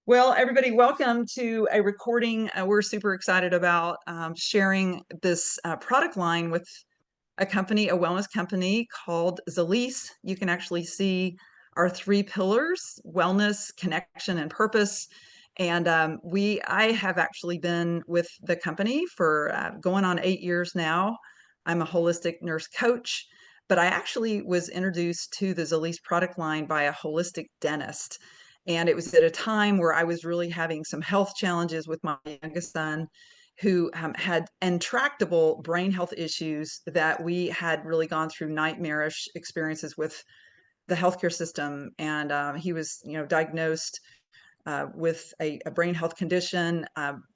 Well, everybody, welcome to a recording. We're super excited about sharing this product line with a company, a wellness company called Zilis. You can actually see our three pillars: wellness, connection, and purpose. And I have actually been with the company for going on 8 years now. I'm a holistic nurse coach, but I actually was introduced to the Zilis product line by a holistic dentist. And it was at a time where I was really having some health challenges with my youngest son, who had intractable brain health issues that we had really gone through nightmarish experiences with the healthcare system. And he was, diagnosed with a brain health condition,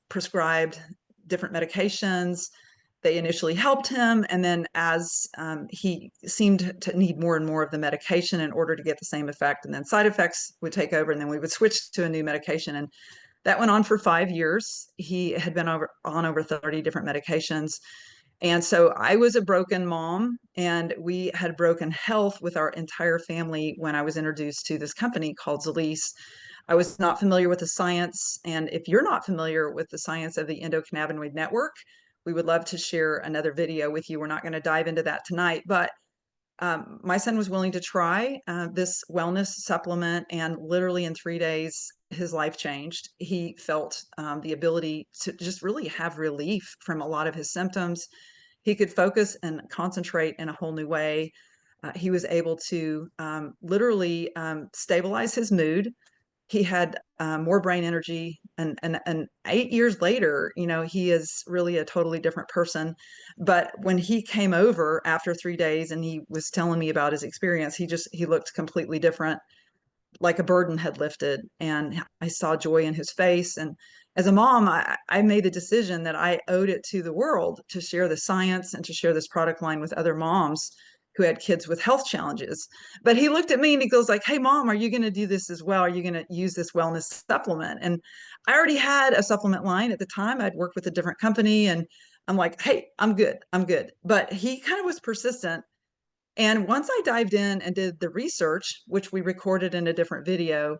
prescribed different medications. They initially helped him, and then as he seemed to need more and more of the medication in order to get the same effect, and then side effects would take over, and then we would switch to a new medication. And that went on for 5 years. He had been on over 30 different medications. And so I was a broken mom, and we had broken health with our entire family when I was introduced to this company called Zilis. I was not familiar with the science. And if you're not familiar with the science of the endocannabinoid network, we would love to share another video with you. We're not going to dive into that tonight, but my son was willing to try this wellness supplement, and literally in 3 days, his life changed. He felt the ability to just really have relief from a lot of his symptoms. He could focus and concentrate in a whole new way. He was able to literally stabilize his mood. He had more brain energy, and 8 years later, he is really a totally different person. But when he came over after 3 days and he was telling me about his experience, he looked completely different, like a burden had lifted, and I saw joy in his face. And as a mom, I made the decision that I owed it to the world to share the science and to share this product line with other moms who had kids with health challenges. But he looked at me and he goes like, "Hey mom, are you going to do this as well? Are you going to use this wellness supplement?" And I already had a supplement line at the time. I'd worked with a different company, and I'm like, "Hey, I'm good. I'm good." But he kind of was persistent. And once I dived in and did the research, which we recorded in a different video,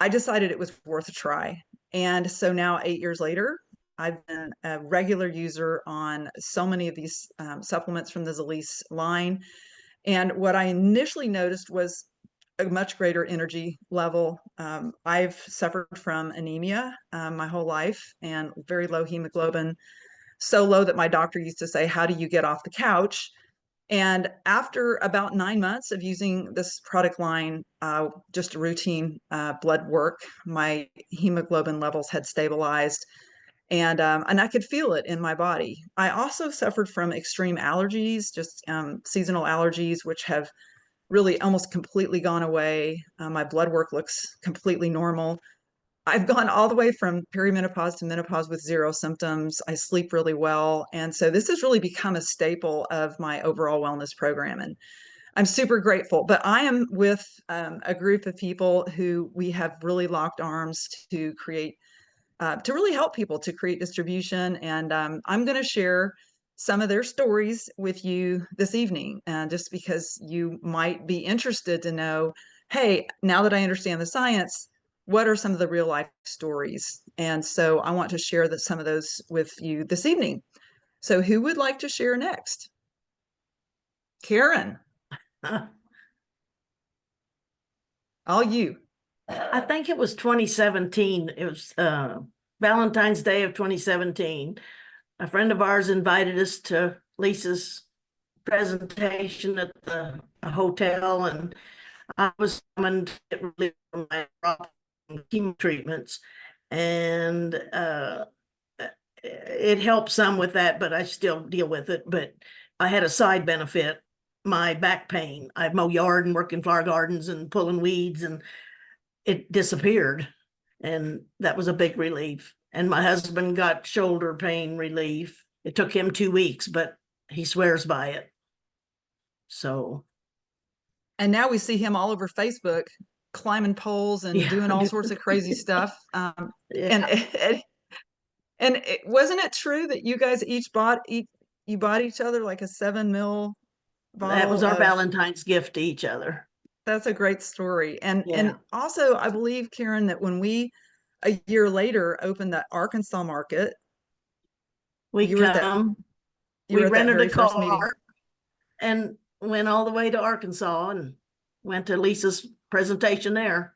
I decided it was worth a try. And so now, 8 years later, I've been a regular user on so many of these supplements from the Zilis line. And what I initially noticed was a much greater energy level. I've suffered from anemia my whole life and very low hemoglobin, so low that my doctor used to say, "How do you get off the couch?" And after about 9 months of using this product line, just routine blood work, my hemoglobin levels had stabilized, and I could feel it in my body. I also suffered from extreme allergies, just seasonal allergies, which have really almost completely gone away. My blood work looks completely normal. I've gone all the way from perimenopause to menopause with zero symptoms. I sleep really well. And so this has really become a staple of my overall wellness program. And I'm super grateful. But I am with a group of people who we have really locked arms to create, to really help people to create distribution. And I'm going to share some of their stories with you this evening, just because you might be interested to know, hey, now that I understand the science, what are some of the real life stories? And so I want to share some of those with you this evening. So who would like to share next? Karen, all you. I think it was 2017. It was Valentine's Day of 2017. A friend of ours invited us to Lisa's presentation at the hotel, and I was summoned to get relief from my chemo treatments, and it helped some with that, but I still deal with it. But I had a side benefit, my back pain. I mow yard and work in flower gardens and pulling weeds, and it disappeared. And that was a big relief. And my husband got shoulder pain relief. It took him 2 weeks, but he swears by it. So. And now we see him all over Facebook climbing poles and doing all sorts of crazy stuff. Yeah. And wasn't it true that you guys each bought each other like a 7 ml bottle? That was our Valentine's gift to each other. That's a great story. And also, I believe, Karen, that when we a year later opened the Arkansas market. We You were at that, come, you we were at that rented a very first meeting. car and went all the way to Arkansas and went to Lisa's presentation there.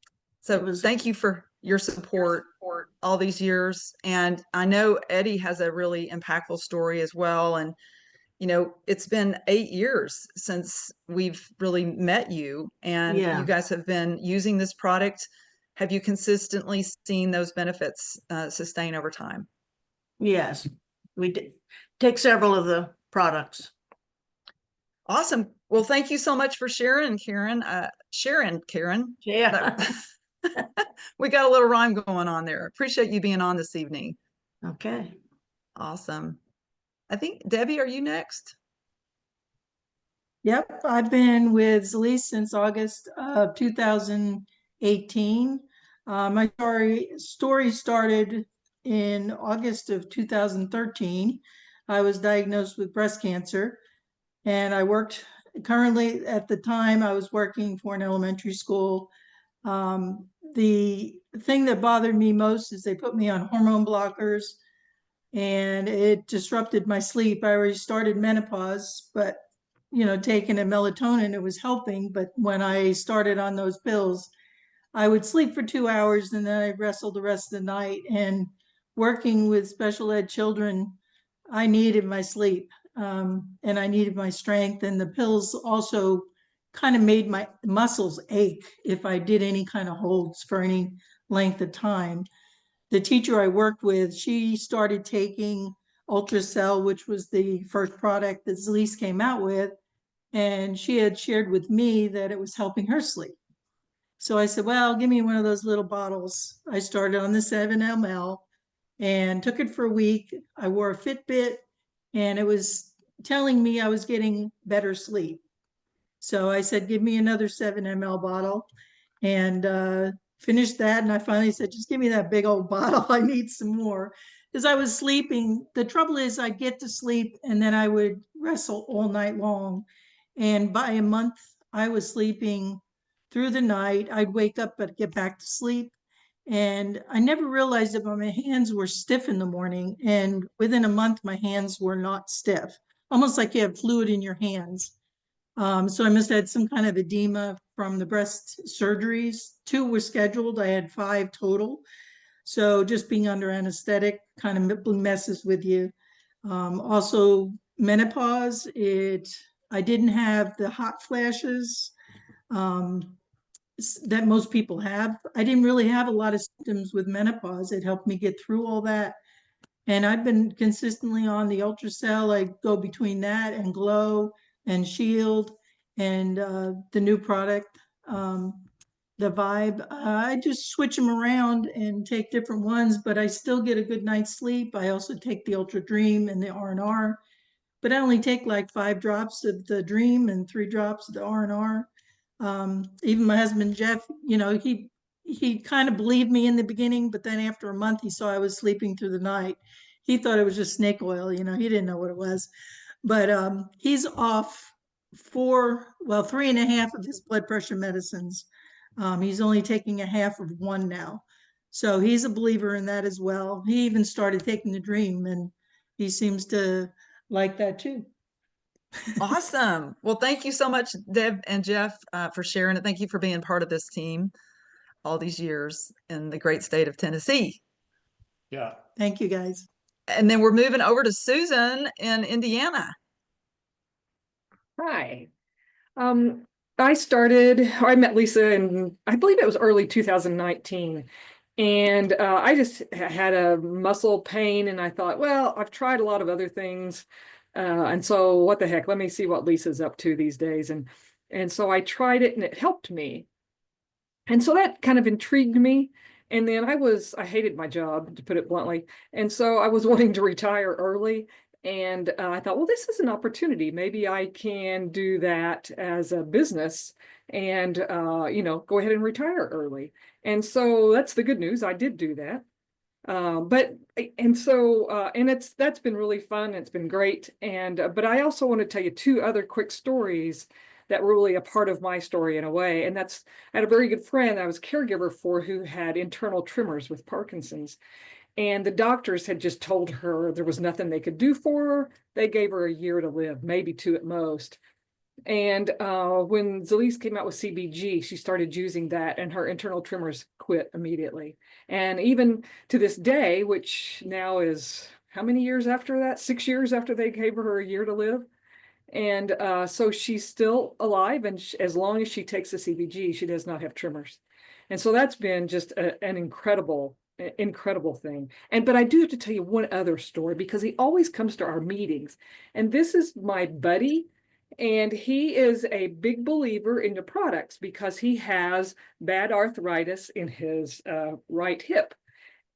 It So was thank you for your support all these years. And I know Eddie has a really impactful story as well. And, you know, it's been 8 years since we've really met you, and you yeah, guys have been using this product. Have you consistently seen those benefits sustain over time? yes. We did take several of the products. Awesome. Well, thank you so much for sharing, Karen. Karen. That, Yeah. we got a little rhyme going on there. Appreciate you being on this evening. Okay. Awesome. I think, Debbie, are you next? Yep, I've been with Zilis since August of 2018. My story started in August of 2013. I was diagnosed with breast cancer, and I worked currently at the time I was working for an elementary school. The thing that bothered me most is they put me on hormone blockers, and it disrupted my sleep. I already started menopause, but taking a melatonin, it was helping. But when I started on those pills, I would sleep for 2 hours and then I'd wrestle the rest of the night. And working with special ed children, I needed my sleep, and I needed my strength. And the pills also kind of made my muscles ache if I did any kind of holds for any length of time. The teacher I worked with, she started taking Ultracell, which was the first product that Zilis came out with, and she had shared with me that it was helping her sleep. So I said, well, give me one of those little bottles. I started on the 7 ml and took it for a week. I wore a Fitbit, and it was telling me I was getting better sleep. So I said, give me another 7 ml bottle, and finished that. And I finally said, just give me that big old bottle. I need some more, because I was sleeping. The trouble is I'd get to sleep and then I would wrestle all night long. And by a month, I was sleeping through the night. I'd wake up but get back to sleep. And I never realized that my hands were stiff in the morning. And within a month, my hands were not stiff, almost like you have fluid in your hands. So I must have had some kind of edema from the breast surgeries. 2 were scheduled. I had 5 total. So just being under anesthetic kind of messes with you. Also menopause, I didn't have the hot flashes that most people have. I didn't really have a lot of symptoms with menopause. It helped me get through all that. And I've been consistently on the Ultracell. I go between that and Glow and Shield and the new product, the Vibe. I just switch them around and take different ones, but I still get a good night's sleep. I also take the Ultra Dream and the R&R, but I only take like 5 drops of the Dream and 3 drops of the R&R. Even my husband, Jeff, he kind of believed me in the beginning, but then after a month, he saw I was sleeping through the night. He thought it was just snake oil, he didn't know what it was. But he's off 3.5 of his blood pressure medicines. He's only taking a half of one now. So he's a believer in that as well. He even started taking the Dream, and he seems to like that too. Awesome. Well, thank you so much, Deb and Jeff, for sharing it. Thank you for being part of this team all these years in the great state of Tennessee. Yeah. Thank you, guys. And then we're moving over to Susan in Indiana. Hi. I met Lisa in, I believe it was early 2019. And I just had a muscle pain, and I thought, well, I've tried a lot of other things. And so what the heck, let me see what Lisa's up to these days. And so I tried it and it helped me. And so that kind of intrigued me. And then I hated my job, to put it bluntly. And so I was wanting to retire early. And I thought, well, this is an opportunity. Maybe I can do that as a business and, go ahead and retire early. And so that's the good news. I did do that. That's been really fun. It's been great. But I also want to tell you 2 other quick stories that were really a part of my story in a way. And I had a very good friend I was caregiver for who had internal tremors with Parkinson's. And the doctors had just told her there was nothing they could do for her. They gave her a year to live, maybe 2 at most. And when Zilis came out with CBG, she started using that and her internal tremors quit immediately. And even to this day, which now is how many years after that? 6 years after they gave her a year to live. And so she's still alive. And as long as she takes the CBG, she does not have tremors. And so that's been just an incredible thing. But I do have to tell you one other story because he always comes to our meetings. And this is my buddy. And he is a big believer in the products because he has bad arthritis in his right hip.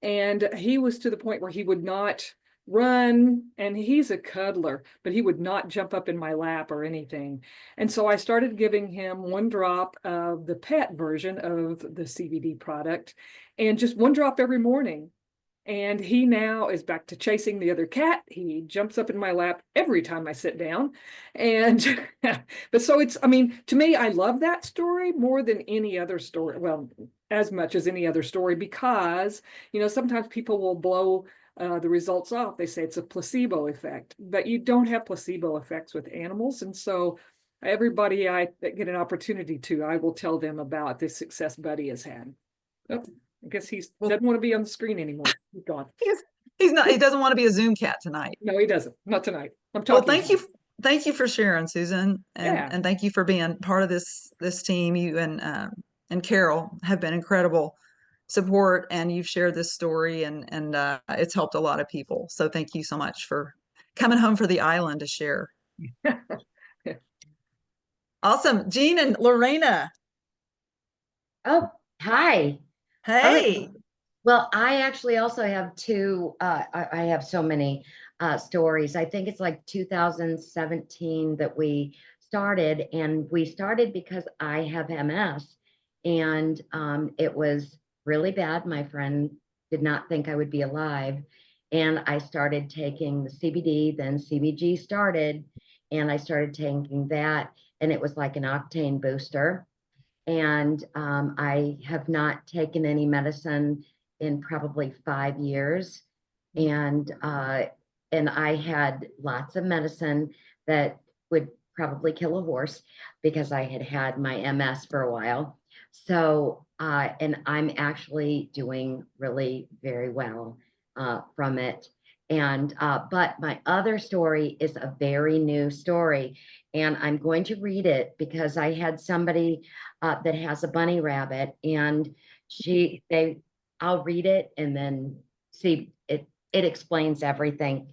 And he was to the point where he would not run, and he's a cuddler, but he would not jump up in my lap or anything. And so I started giving him 1 drop of the pet version of the CBD product, and just 1 drop every morning. And he now is back to chasing the other cat. He jumps up in my lap every time I sit down. And, but so I mean, to me, I love that story more than any other story. Well, as much as any other story, because, sometimes people will blow the results off. They say it's a placebo effect, but you don't have placebo effects with animals. And so everybody I get an opportunity to, I will tell them about the success Buddy has had. Oh, I guess doesn't want to be on the screen anymore. He's gone. He's not. He doesn't want to be a Zoom cat tonight. No, he doesn't. Not tonight. I'm Well, talking. thank you for sharing, Susan, and thank you for being part of this team. You and Carol have been incredible support, and you've shared this story, and it's helped a lot of people. So thank you so much for coming home for the island to share. Awesome, Jean and Lorena. Oh, hi. Hey. Well, I actually also have 2, I have so many stories. I think it's like 2017 that we started, and we started because I have MS, and it was really bad. My friend did not think I would be alive, and I started taking the CBD, then CBG started, and I started taking that, and it was like an octane booster. And I have not taken any medicine in probably 5 years. And I had lots of medicine that would probably kill a horse because I had had my MS for a while. So, and I'm actually doing really very well from it. And, but my other story is a very new story, and I'm going to read it because I had somebody that has a bunny rabbit, and I'll read it and then see it. It explains everything.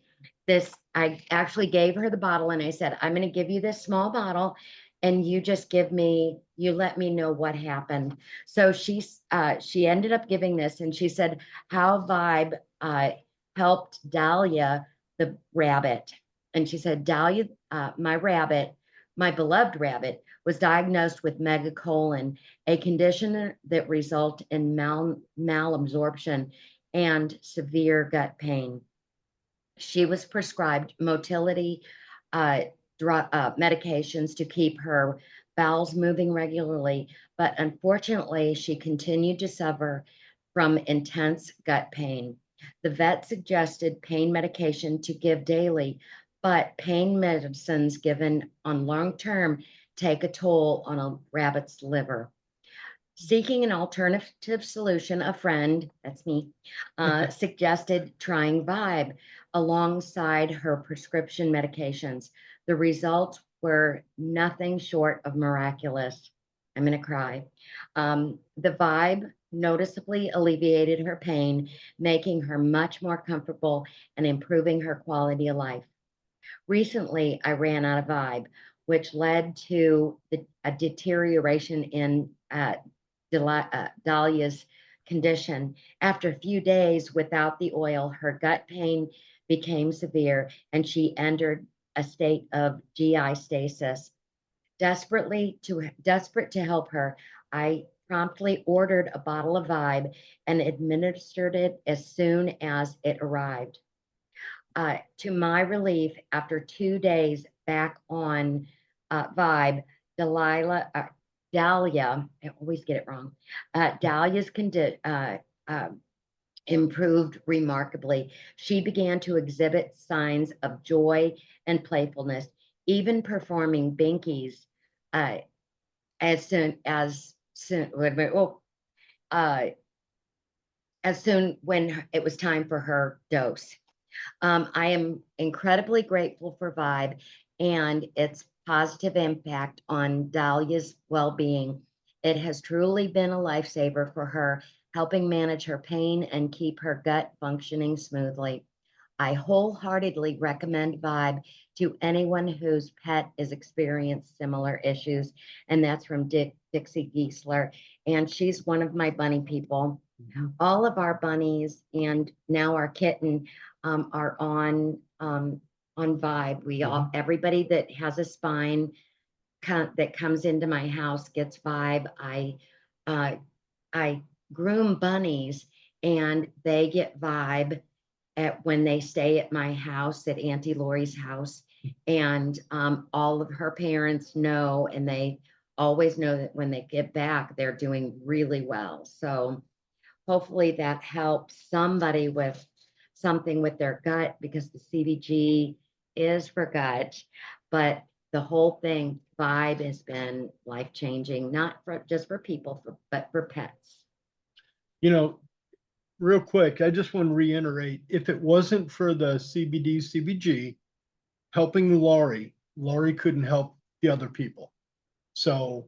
I actually gave her the bottle, and I said, I'm going to give you this small bottle, and you just you let me know what happened. So she ended up giving this, and she said how Vibe helped Dahlia, the rabbit. And she said, Dahlia, my rabbit, my beloved rabbit, was diagnosed with megacolon, a condition that results in malabsorption and severe gut pain. She was prescribed motility medications to keep her bowels moving regularly, but unfortunately, she continued to suffer from intense gut pain. The vet suggested pain medication to give daily, but pain medicines given on long term take a toll on a rabbit's liver. Seeking an alternative solution, a friend, that's me, suggested trying Vibe alongside her prescription medications. The results were nothing short of miraculous. I'm going to cry. The Vibe noticeably alleviated her pain, making her much more comfortable and improving her quality of life. Recently, I ran out of Vibe, which led to a deterioration in Dahlia's condition. After a few days without the oil, her gut pain became severe, and she entered a state of GI stasis. Desperate to help her, I promptly ordered a bottle of Vibe and administered it as soon as it arrived. To my relief, after 2 days back on Vibe, Dahlia, I always get it wrong. Dahlia's improved remarkably. She began to exhibit signs of joy and playfulness, even performing binkies as soon when it was time for her dose. I am incredibly grateful for Vibe and its positive impact on Dahlia's well-being. It has truly been a lifesaver for her, helping manage her pain and keep her gut functioning smoothly. I wholeheartedly recommend Vibe to anyone whose pet is experiencing similar issues, and that's from Dixie Giesler, and she's one of my bunny people. All of our bunnies and now our kitten are on Vibe. We all, everybody that has a spine that comes into my house gets Vibe. I groom bunnies and they get Vibe when they stay at my house, at Auntie Lori's house, and all of her parents know, and they always know that when they get back, they're doing really well. So hopefully that helps somebody with something with their gut, because the CBG is for gut, but the whole thing, Vibe, has been life-changing, not just for people, but for pets. You know, real quick, I just want to reiterate, if it wasn't for the CBD, CBG helping Laurie couldn't help the other people. So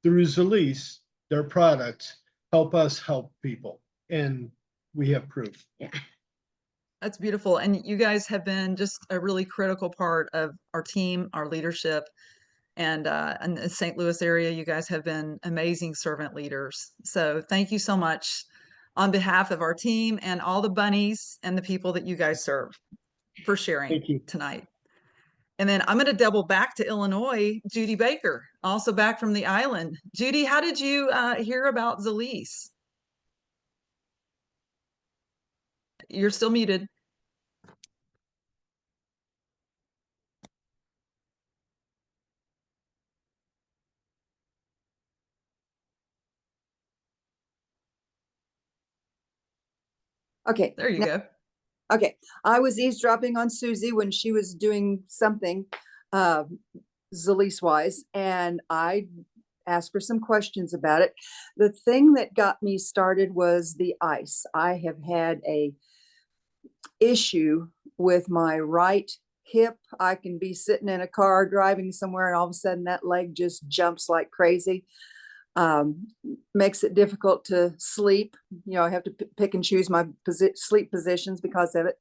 through Zilis, their products help us help people, and we have proof. Yeah. That's beautiful. And you guys have been just a really critical part of our team, our leadership, and in the St. Louis area, you guys have been amazing servant leaders. So thank you so much on behalf of our team and all the bunnies and the people that you guys serve for sharing Thank you. tonight. And then I'm going to double back to Illinois, Judy Baker, also back from the island. Judy, how did you hear about Zilis? You're still muted. Okay. There you go. Okay. I was eavesdropping on Susie when she was doing something Zilis wise, and I asked her some questions about it. The thing that got me started was the ice. I have had a issue with my right hip. I can be sitting in a car driving somewhere and all of a sudden that leg just jumps like crazy. Makes it difficult to sleep. You know, I have to pick and choose my sleep positions because of it.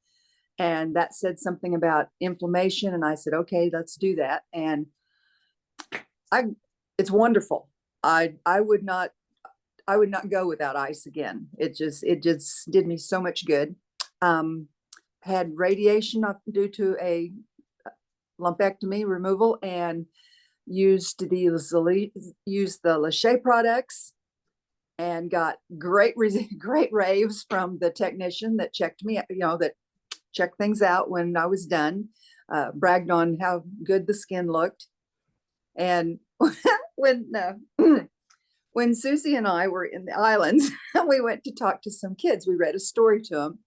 And that said something about inflammation. And I said, okay, let's do that. And it's wonderful. I would not go without ice again. It just did me so much good. Had radiation due to a lumpectomy removal, and used the Lachey products and got great raves from the technician that checked me, that checked things out when I was done, bragged on how good the skin looked. And when Susie and I were in the islands, we went to talk to some kids. We read a story to them.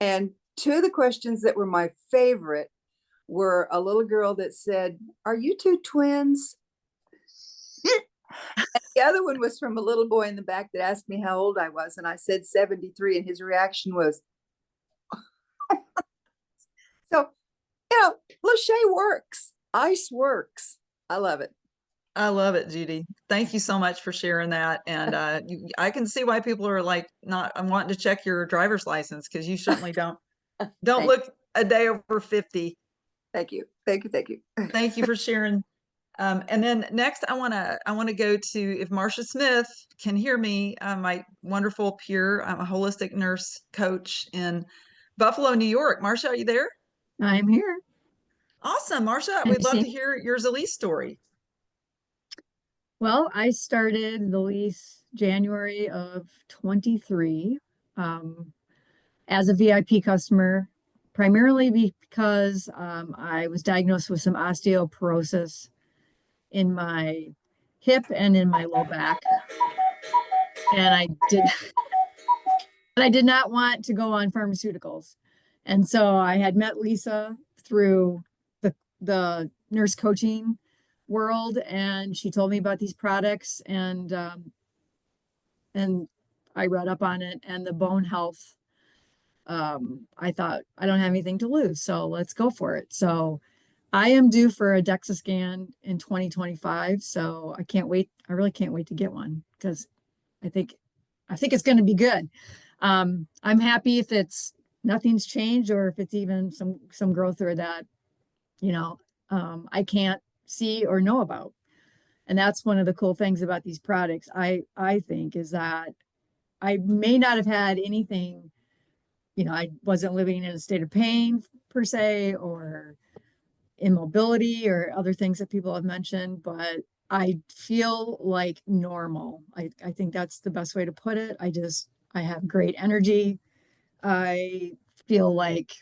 And two of the questions that were my favorite were a little girl that said, "Are you two twins?" The other one was from a little boy in the back that asked me how old I was. And I said 73. And his reaction was, so, Lachey works. Ice works. I love it. I love it, Judy. Thank you so much for sharing that. And I can see why people are like, I'm wanting to check your driver's license, because you certainly don't look a day over 50. Thank you. Thank you. Thank you. Thank you for sharing. And then next, I want to go to, if Marsha Smith can hear me, my wonderful peer. I'm a holistic nurse coach in Buffalo, New York. Marsha, are you there? I'm here. Awesome, Marsha. We'd love to hear your Zilis story. Well, I started the lease January of 23 as a VIP customer, primarily because I was diagnosed with some osteoporosis in my hip and in my low back. And I did not want to go on pharmaceuticals. And so I had met Lisa through the nurse coaching world, and she told me about these products, and I read up on it, and the bone health. I thought I don't have anything to lose, so let's go for it. So I am due for a DEXA scan in 2025. So I can't wait. I really can't wait to get one because I think it's going to be good. I'm happy if it's nothing's changed or if it's even some growth or that, I can't see or know about. And that's one of the cool things about these products, I think, is that I may not have had anything, I wasn't living in a state of pain per se, or immobility or other things that people have mentioned, but I feel like normal. I think that's the best way to put it. I have great energy. I feel like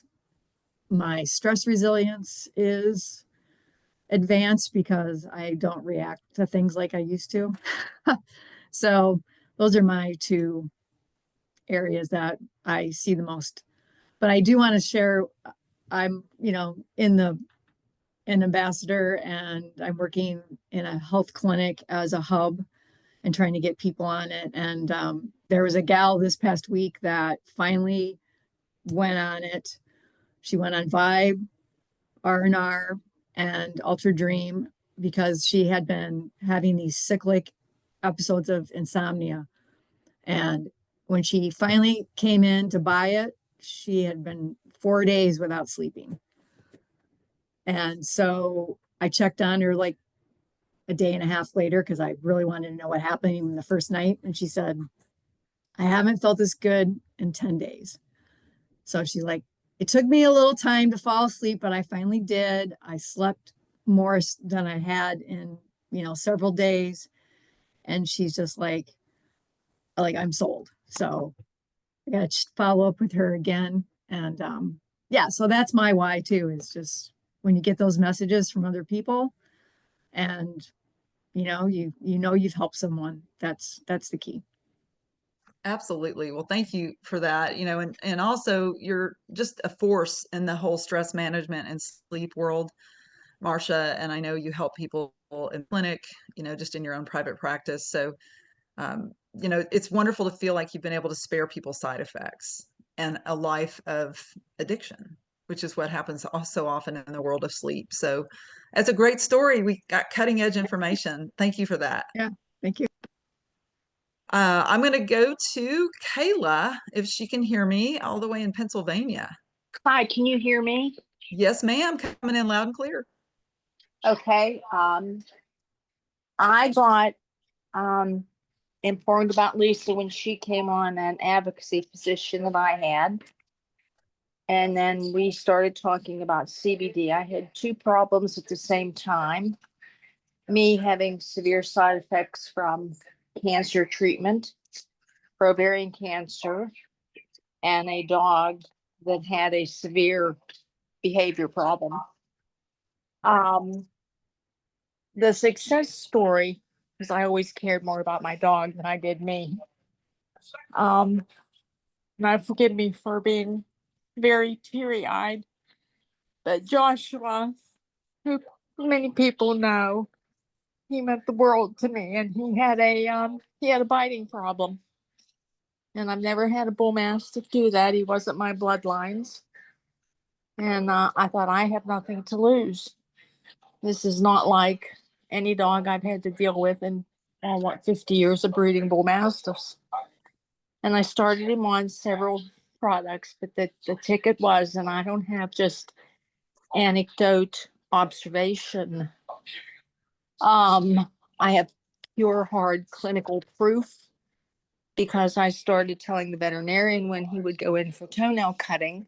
my stress resilience is advanced because I don't react to things like I used to. So those are my two areas that I see the most. But I do want to share, I'm, an ambassador, and I'm working in a health clinic as a hub and trying to get people on it. And there was a gal this past week that finally went on it. She went on Vibe, R&R, and Ultra Dream because she had been having these cyclic episodes of insomnia. And when she finally came in to buy it, she had been 4 days without sleeping. And so I checked on her like a day and a half later because I really wanted to know what happened even the first night. And she said, I haven't felt this good in 10 days. So she's like, it took me a little time to fall asleep, but I finally did. I slept more than I had in, several days. And she's just like I'm sold. So I got to follow up with her again. And yeah, so that's my why too, is just when you get those messages from other people and you've helped someone, that's the key. Absolutely. Well, thank you for that. And also you're just a force in the whole stress management and sleep world, Marsha. And I know you help people in clinic, just in your own private practice. So, it's wonderful to feel like you've been able to spare people side effects and a life of addiction, which is what happens so often in the world of sleep. So it's a great story. We got cutting edge information. Thank you for that. Yeah. Thank you. I'm going to go to Kayla, if she can hear me, all the way in Pennsylvania. Hi, can you hear me? Yes, ma'am. Coming in loud and clear. Okay. I got informed about Lisa when she came on an advocacy position that I had. And then we started talking about CBD. I had two problems at the same time. Me having severe side effects from cancer treatment for ovarian cancer, and a dog that had a severe behavior problem. The success story, because I always cared more about my dog than I did me. Now forgive me for being very teary-eyed, but Joshua, who many people know, he meant the world to me, and he had a biting problem. And I've never had a bull mastiff do that. He wasn't my bloodlines. And I thought, I have nothing to lose. This is not like any dog I've had to deal with in 50 years of breeding bull mastiffs. And I started him on several products, but the ticket was, and I don't have just anecdote observation. I have pure hard clinical proof, because I started telling the veterinarian when he would go in for toenail cutting,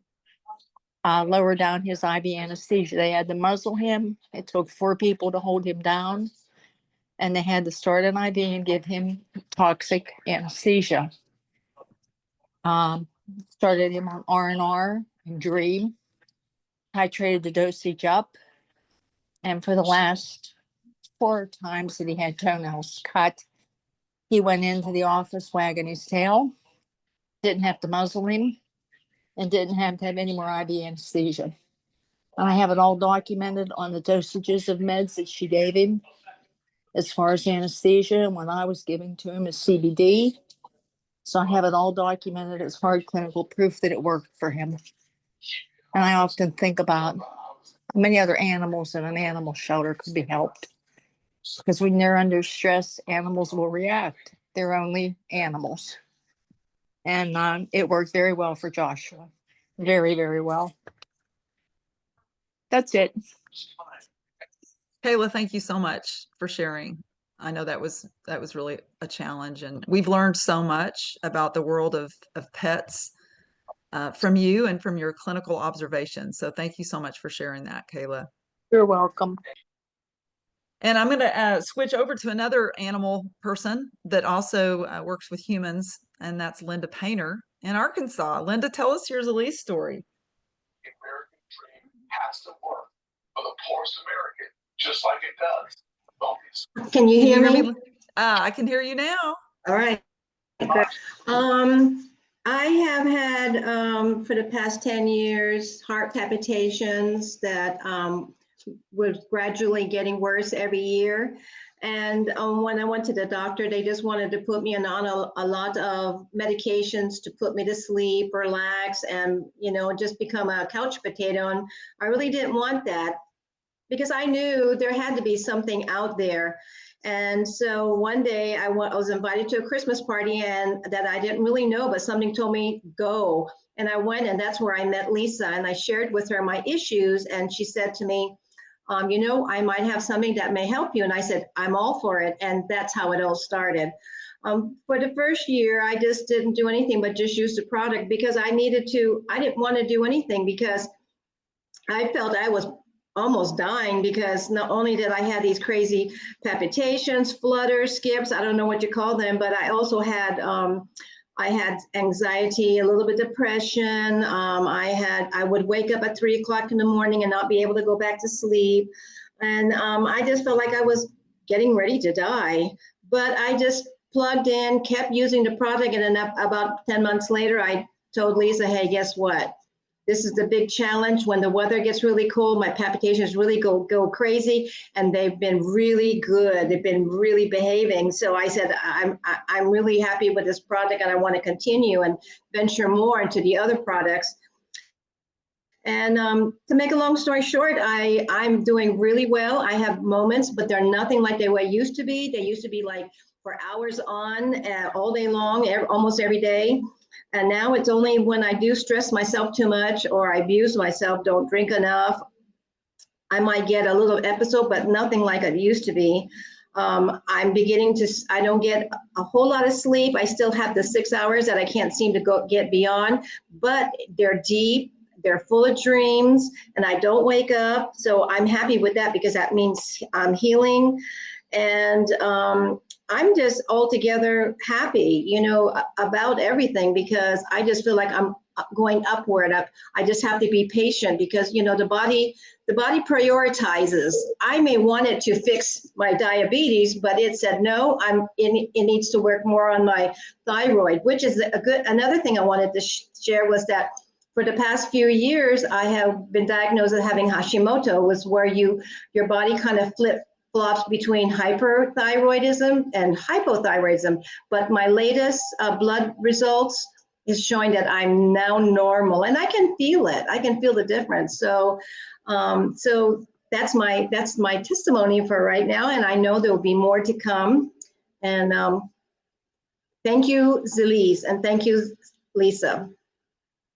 lower down his IV anesthesia. They had to muzzle him. It took 4 people to hold him down, and they had to start an IV and give him toxic anesthesia. Started him on R&R and Dream, titrated the dosage up, and for the last 4 times that he had toenails cut. He went into the office wagging his tail, didn't have to muzzle him, and didn't have to have any more IV anesthesia. And I have it all documented on the dosages of meds that she gave him. As far as anesthesia, and what I was giving to him is CBD. So I have it all documented as hard clinical proof that it worked for him. And I often think about many other animals in an animal shelter could be helped. Because when they're under stress, animals will react. They're only animals. And it worked very well for Joshua. Very, very well. That's it. Kayla, thank you so much for sharing. I know that was really a challenge, and we've learned so much about the world of pets from you and from your clinical observations. So thank you so much for sharing that, Kayla. You're welcome. And I'm going to switch over to another animal person that also works with humans, and that's Linda Painter in Arkansas. Linda, tell us your Zilis story. The American dream has to work for the poorest American, just like it does. Can you hear me? I can hear you now. All right. I have had for the past 10 years heart palpitations that was gradually getting worse every year. And when I went to the doctor, they just wanted to put me on a lot of medications to put me to sleep, relax, and just become a couch potato. And I really didn't want that, because I knew there had to be something out there. And so one day I was invited to a Christmas party, and that I didn't really know, but something told me go. And I went, and that's where I met Lisa, and I shared with her my issues. And she said to me, I might have something that may help you. And I said, I'm all for it. And that's how it all started. For the first year, I just didn't do anything but just use the product, because I didn't want to do anything, because I felt I was almost dying, because not only did I have these crazy palpitations, flutters, skips, I don't know what you call them, but I also had anxiety, a little bit depression. I would wake up at 3 o'clock in the morning and not be able to go back to sleep. And I just felt like I was getting ready to die, but I just plugged in, kept using the product. And then about 10 months later, I told Lisa, hey, guess what? This is the big challenge. When the weather gets really cold, my palpitations really go crazy, and they've been really good. They've been really behaving. So I said, I'm really happy with this product, and I want to continue and venture more into the other products. And to make a long story short, I'm doing really well. I have moments, but they're nothing like they used to be. They used to be like for hours on, all day long, almost every day. And now it's only when I do stress myself too much, or I abuse myself, don't drink enough, I might get a little episode, but nothing like it used to be. I'm beginning to, I don't get a whole lot of sleep. I still have the 6 hours that I can't seem to get beyond, but they're deep, they're full of dreams, and I don't wake up. So I'm happy with that, because that means I'm healing. And I'm just altogether happy, about everything, because I just feel like I'm going upward. I just have to be patient, because, the body prioritizes. I may want it to fix my diabetes, but it said, no, it needs to work more on my thyroid, which is another thing I wanted to share was that for the past few years, I have been diagnosed with having Hashimoto, was where your body kind of flops between hyperthyroidism and hypothyroidism. But my latest blood results is showing that I'm now normal, and I can feel it. I can feel the difference. So, that's my testimony for right now, and I know there will be more to come. And thank you, Zilis, and thank you, Lisa.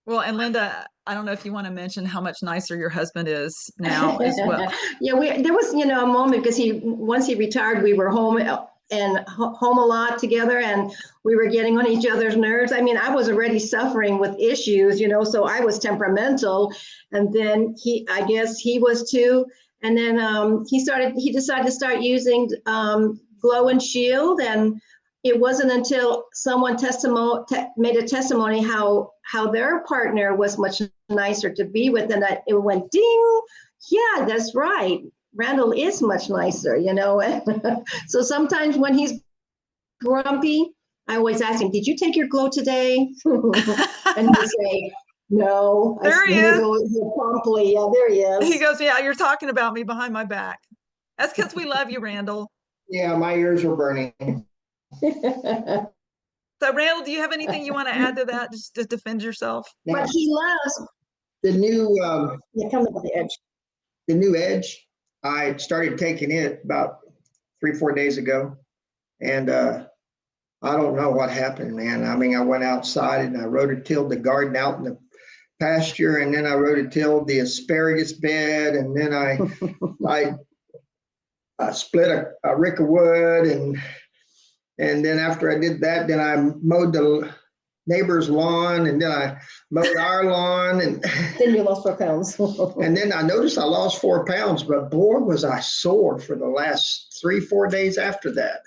Well, and Linda, I don't know if you want to mention how much nicer your husband is now as well. Yeah, there was, a moment, because once he retired, we were home a lot together, and we were getting on each other's nerves. I mean, I was already suffering with issues, so I was temperamental, and then I guess he was too. And then he decided to start using Glow and Shield, and it wasn't until someone made a testimony how their partner was much nicer to be with, and that it went ding. Yeah, that's right. Randall is much nicer, you know. So sometimes when he's grumpy, I always ask him, "Did you take your glow today?" And he'll say, "No." There he is. He'll promptly, yeah, there he is. He goes, yeah, you're talking about me behind my back. That's because we love you, Randall. Yeah, my ears are burning. So, Randall, do you have anything you want to add to that, just to defend yourself? But he loves. The new Yeah, tell me about the edge. the new Edge, I started taking it about 3-4 days ago, and I don't know what happened, man. I mean, I went outside and I rototilled the garden out in the pasture, and then I rototilled the asparagus bed, and then I split a rick of wood, and then after I did that, then I mowed the neighbor's lawn, and then I mowed our lawn, and Then you lost 4 pounds. and then I noticed I lost 4 pounds, but boy, was I sore for the last 3-4 days after that.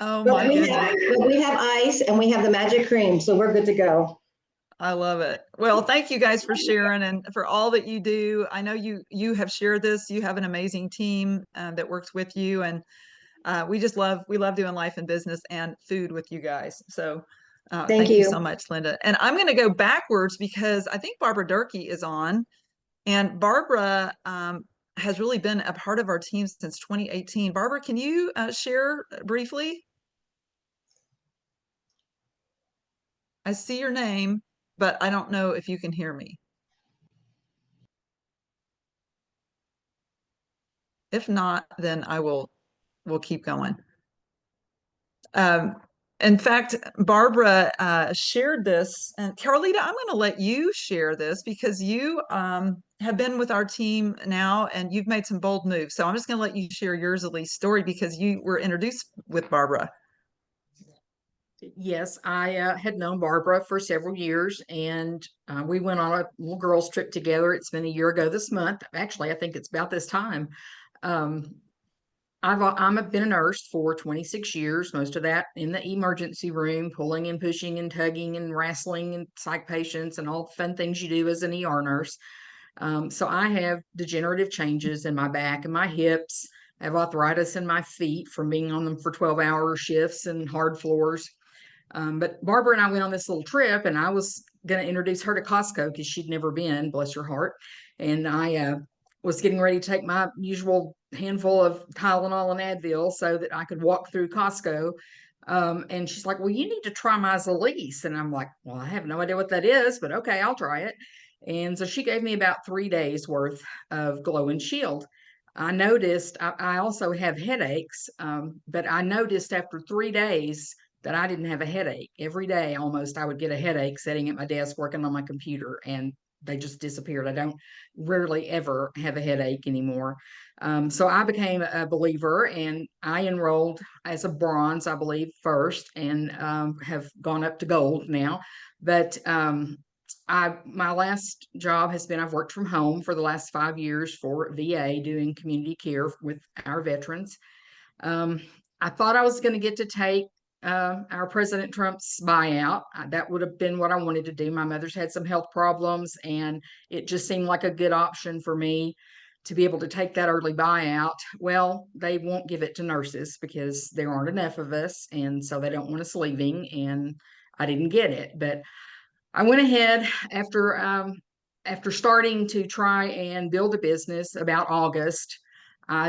Oh, But my goodness. we have ice and we have the magic cream, so we're good to go. I love it. Well, thank you guys for sharing and for all that you do. I know you have shared this. You have an amazing team that works with you, and we love doing life and business and food with you guys. So thank you so much, Linda. And I'm going to go backwards because I think Barbara Durkee is on, and Barbara has really been a part of our team since 2018. Barbara, can you share briefly? I see your name, but I don't know if you can hear me. If not, then we'll keep going. In fact, Barbara shared this, and Carolita, I'm going to let you share this because you have been with our team now and you've made some bold moves. So I'm just going to let you share your Zilis story because you were introduced with Barbara. Yes, I had known Barbara for several years, and we went on a little girls trip together. It's been a year ago this month. Actually, I think it's about this time. I've been a nurse for 26 years, most of that in the emergency room, pulling and pushing and tugging and wrestling and psych patients and all the fun things you do as an ER nurse. So I have degenerative changes in my back and my hips. I have arthritis in my feet from being on them for 12-hour shifts and hard floors. But Barbara and I went on this little trip, and I was going to introduce her to Costco because she'd never been, bless her heart. And I was getting ready to take my usual handful of Tylenol and Advil so that I could walk through Costco. And she's like, "Well, you need to try my Zilis." And I'm like, "Well, I have no idea what that is, but okay, I'll try it." And so she gave me about 3 days worth of Glow and Shield. I noticed I also have headaches, but I noticed after 3 days that I didn't have a headache. Every day almost I would get a headache sitting at my desk working on my computer, and they just disappeared. I don't rarely ever have a headache anymore. So I became a believer, and I enrolled as a bronze, I believe, first, and have gone up to gold now. But my last job has been, I've worked from home for the last 5 years for VA doing community care with our veterans. I thought I was going to get to take our President Trump's buyout. That would have been what I wanted to do. My mother's had some health problems, and it just seemed like a good option for me to be able to take that early buyout. Well, they won't give it to nurses because there aren't enough of us, and so they don't want us leaving, and I didn't get it. But I went ahead after starting to try and build a business about August.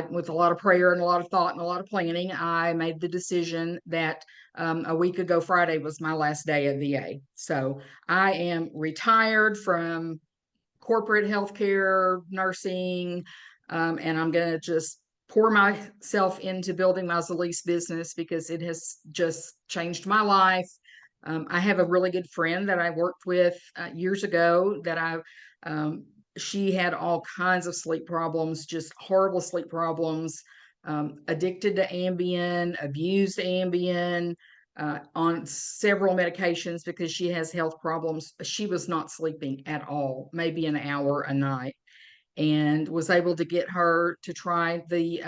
With a lot of prayer and a lot of thought and a lot of planning, I made the decision that a week ago Friday was my last day at VA. So I am retired from corporate healthcare, nursing, and I'm going to just pour myself into building my Zilis business because it has just changed my life. I have a really good friend that I worked with years ago that she had all kinds of sleep problems, just horrible sleep problems, addicted to Ambien, abused Ambien, on several medications because she has health problems. She was not sleeping at all, maybe an hour a night, and was able to get her to try the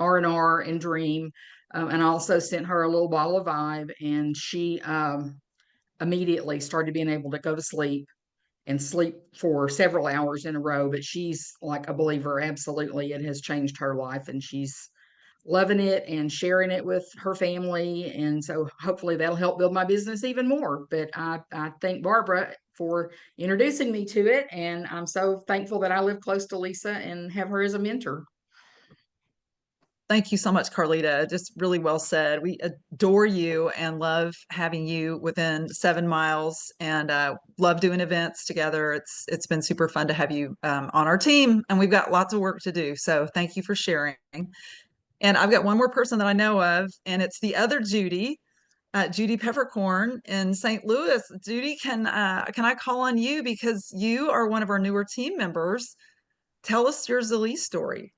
R&R and Dream. And I also sent her a little bottle of Vibe, and she immediately started being able to go to sleep and sleep for several hours in a row. But she's like a believer. Absolutely. It has changed her life, and she's loving it and sharing it with her family. And so hopefully that'll help build my business even more. But I thank Barbara for introducing me to it. And I'm so thankful that I live close to Lisa and have her as a mentor. Thank you so much, Carlita. Just really well said. We adore you and love having you within 7 miles, and love doing events together. It's been super fun to have you on our team, and we've got lots of work to do. So thank you for sharing. And I've got one more person that I know of, and it's the other Judy, Judy Peppercorn in St. Louis. Judy, can I call on you because you are one of our newer team members? Tell us your Zilis story.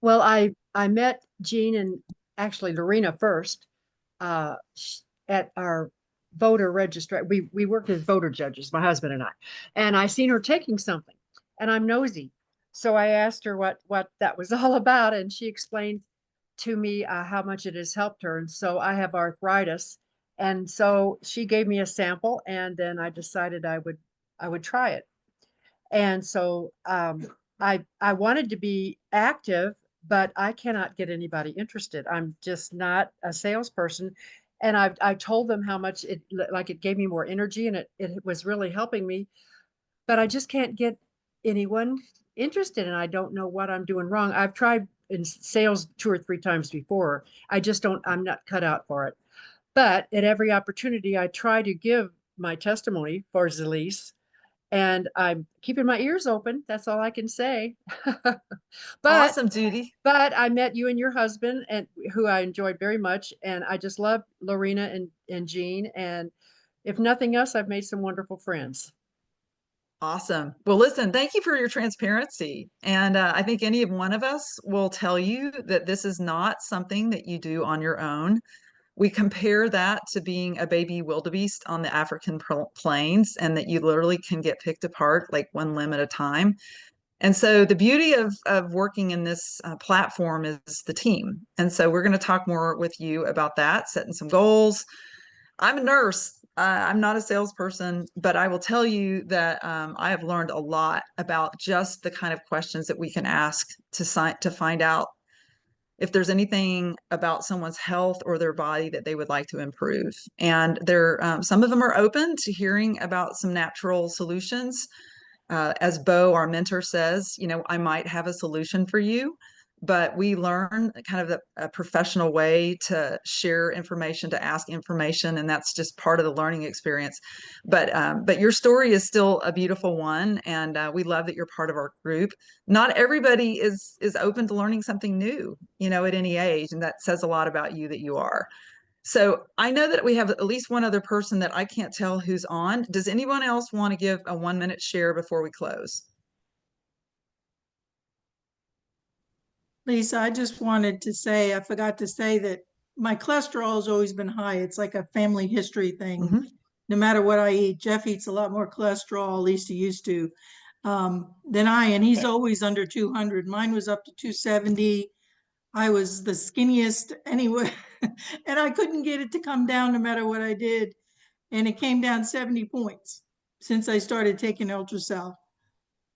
Well, I met Jean and actually Lorena first at our voter registration. We worked as voter judges, my husband and I seen her taking something, and I'm nosy. So I asked her what that was all about, and she explained to me how much it has helped her. And so I have arthritis, and so she gave me a sample, and then I decided I would try it. And so I wanted to be active, but I cannot get anybody interested. I'm just not a salesperson. And I told them how much it gave me more energy, and it was really helping me, but I just can't get anyone interested, and I don't know what I'm doing wrong. I've tried in sales 2 or 3 times before. I'm not cut out for it. But at every opportunity, I try to give my testimony for Zilis, and I'm keeping my ears open. That's all I can say. But Awesome, Judy. But I met you and your husband, and who I enjoyed very much. And I just love Lorena and Jean. And if nothing else, I've made some wonderful friends. Awesome. Well, listen, thank you for your transparency. And I think any one of us will tell you that this is not something that you do on your own. We compare that to being a baby wildebeest on the African plains, and that you literally can get picked apart like one limb at a time. And so the beauty of working in this platform is the team. And so we're going to talk more with you about that, setting some goals. I'm a nurse. I'm not a salesperson, but I will tell you that I have learned a lot about just the kind of questions that we can ask to find out if there's anything about someone's health or their body that they would like to improve. And some of them are open to hearing about some natural solutions. As Bo, our mentor, says, I might have a solution for you, but we learn kind of a professional way to share information, to ask information, and that's just part of the learning experience. But your story is still a beautiful one, and we love that you're part of our group. Not everybody is open to learning something new, at any age, and that says a lot about you that you are. So I know that we have at least one other person that I can't tell who's on. Does anyone else want to give a 1-minute share before we close? Lisa, I just wanted to say, I forgot to say that my cholesterol has always been high. It's like a family history thing. No matter what I eat, Jeff eats a lot more cholesterol, at least he used to, than and he's always under 200. Mine was up to 270. I was the skinniest anyway, and I couldn't get it to come down no matter what I did. And it came down 70 points since I started taking Ultracell.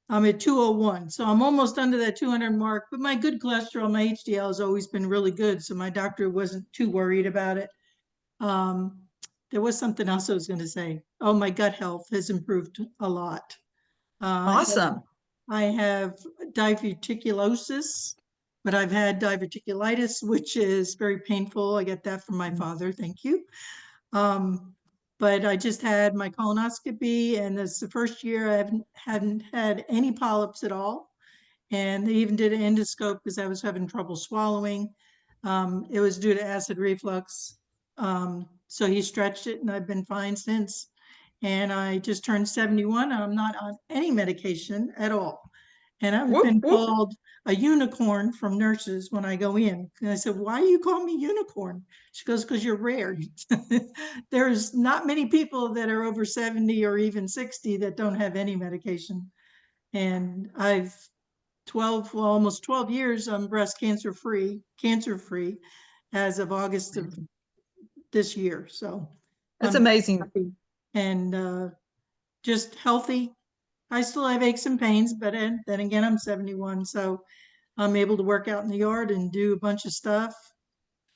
I'm at 201, so I'm almost under that 200 mark, but my good cholesterol, my HDL has always been really good, so my doctor wasn't too worried about it. There was something else I was going to say. Oh, my gut health has improved a lot. Awesome. I have diverticulosis, but I've had diverticulitis, which is very painful. I get that from my father. Thank you. But I just had my colonoscopy, and it's the first year I hadn't had any polyps at all. And they even did an endoscope because I was having trouble swallowing. It was due to acid reflux. So he stretched it, and I've been fine since. And I just turned 71. I'm not on any medication at all. And I've been called a unicorn from nurses when I go in. And I said, why do you call me unicorn? She goes, because you're rare. There's not many people that are over 70 or even 60 that don't have any medication. And I've almost 12 years, I'm breast cancer free as of August of this year. So it's amazing. And just healthy, I still have aches and pains, but then again, I'm 71, so I'm able to work out in the yard and do a bunch of stuff.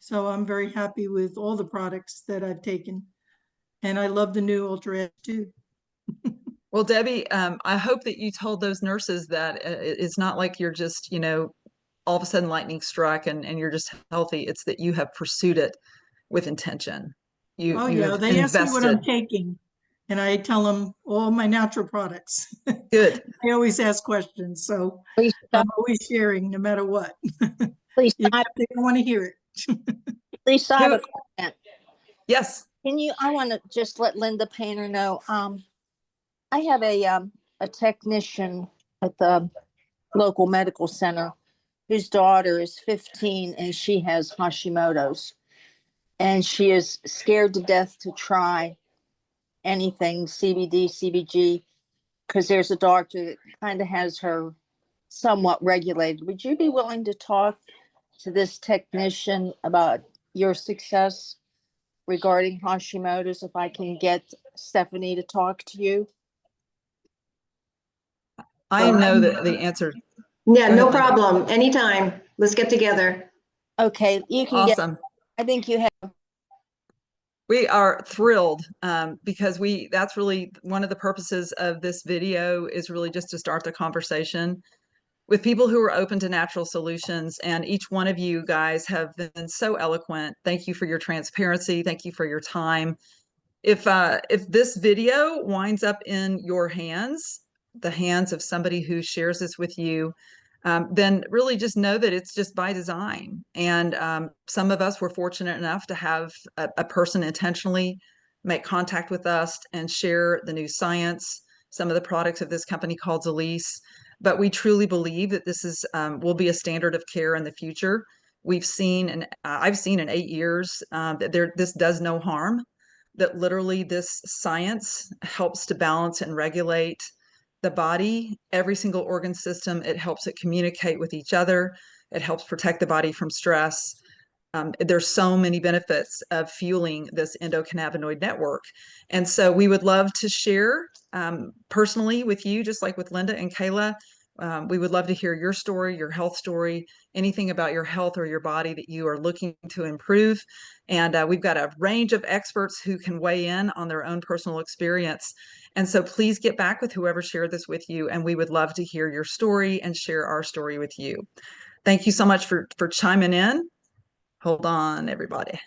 So I'm very happy with all the products that I've taken. And I love the new Ultra Edge too. Well, Debbie, I hope that you told those nurses that it's not like you're just, all of a sudden lightning struck and you're just healthy. It's that you have pursued it with intention. Oh You yeah, have they ask me what I'm invested. taking and I tell them all my natural products. Good. They always ask questions, so Please I'm stop. always sharing no matter what. Please Even stop. if they don't want to hear it. Lisa, I have Who- a comment. Yes. I want to just let Linda Painter know, I have a technician at the local medical center whose daughter is 15 and she has Hashimoto's. And she is scared to death to try anything CBD, CBG, because there's a doctor that kind of has her somewhat regulated. Would you be willing to talk to this technician about your success regarding Hashimoto's if I can get Stephanie to talk to you? I know that the answer. Yeah, Go no ahead, Linda. problem. Anytime. Let's get together. Okay, you can get, Awesome. I think you have. We are thrilled because that's really one of the purposes of this video is really just to start the conversation with people who are open to natural solutions. And each one of you guys have been so eloquent. Thank you for your transparency. Thank you for your time. If this video winds up in your hands, the hands of somebody who shares this with you, then really just know that it's just by design. And some of us were fortunate enough to have a person intentionally make contact with us and share the new science, some of the products of this company called Zilis. But we truly believe that this is will be a standard of care in the future. We've seen, and I've seen in 8 years that this does no harm, that literally this science helps to balance and regulate the body, every single organ system. It helps it communicate with each other. It helps protect the body from stress. There's so many benefits of fueling this endocannabinoid network. And so we would love to share personally with you, just like with Linda and Kayla. We would love to hear your story, your health story, anything about your health or your body that you are looking to improve. And we've got a range of experts who can weigh in on their own personal experience. And so please get back with whoever shared this with you. And we would love to hear your story and share our story with you. Thank you so much for chiming in. Hold on, everybody.